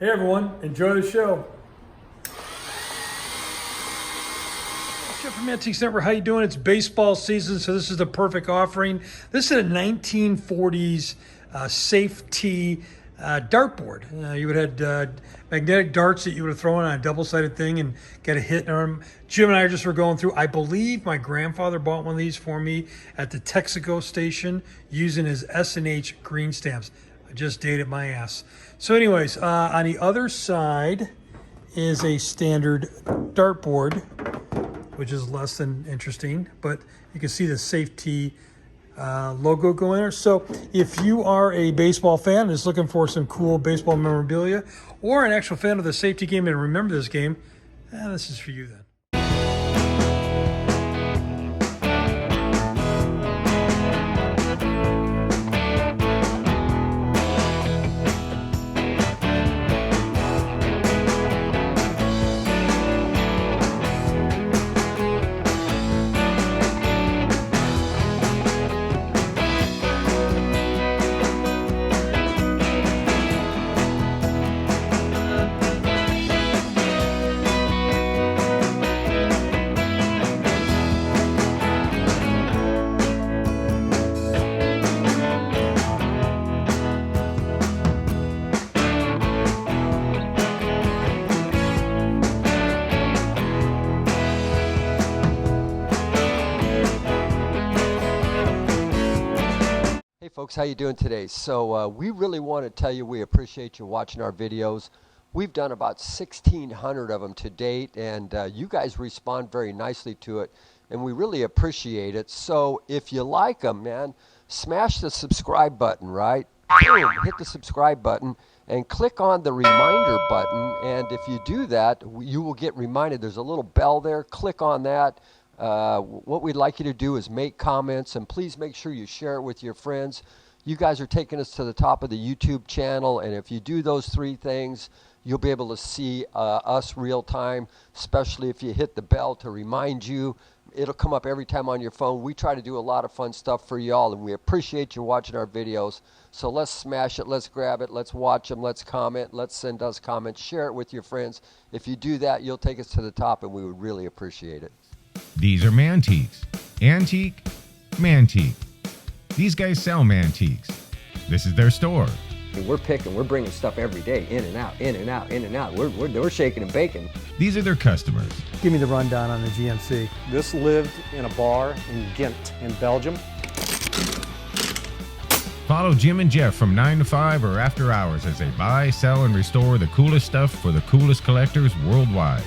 Hey everyone, enjoy the show. Jeff from Mantiques Network, how you doing? It's baseball season, so this is the perfect offering. This is a 1940s safety dartboard. You would have had magnetic darts that you would have thrown on a double-sided thing and get a hit in them. Jim and I just were going through. I believe my grandfather bought one of these for me at the Texaco station using his S&H green stamps. I just dated my ass. So anyways, on the other side is a standard dartboard, which is less than interesting, but you can see the safety logo going there. So if you are a baseball fan and is looking for some cool baseball memorabilia, or an actual fan of the safety game and remember this game, this is for you then. Hey folks, how you doing today? So we really want to tell you we appreciate you watching our videos. We've done about 1,600 of them to date, and you guys respond very nicely to it, and we really appreciate it. So if you like them, man, smash the subscribe button, right? Boom, hit the subscribe button and click on the reminder button, and if you do that, you will get reminded. There's a little bell there. Click on that. What we'd like you to do is make comments, and please make sure you share it with your friends. You guys are taking us to the top of the YouTube channel, and if you do those three things, you'll be able to see us real time, especially if you hit the bell to remind you. It'll come up every time on your phone. We try to do a lot of fun stuff for y'all, and we appreciate you watching our videos. So let's smash it, let's grab it, let's watch them, let's comment, let's send us comments, share it with your friends. If you do that, you'll take us to the top, and we would really appreciate it. These are Mantiques. Antique, Mantique. These guys sell Mantiques. This is their store. We're bringing stuff every day, in and out, in and out, in and out. We're shaking and baking. These are their customers. Give me the rundown on the GMC. This lived in a bar in Ghent in Belgium. Follow Jim and Jeff from 9 to 5 or after hours as they buy, sell, and restore the coolest stuff for the coolest collectors worldwide.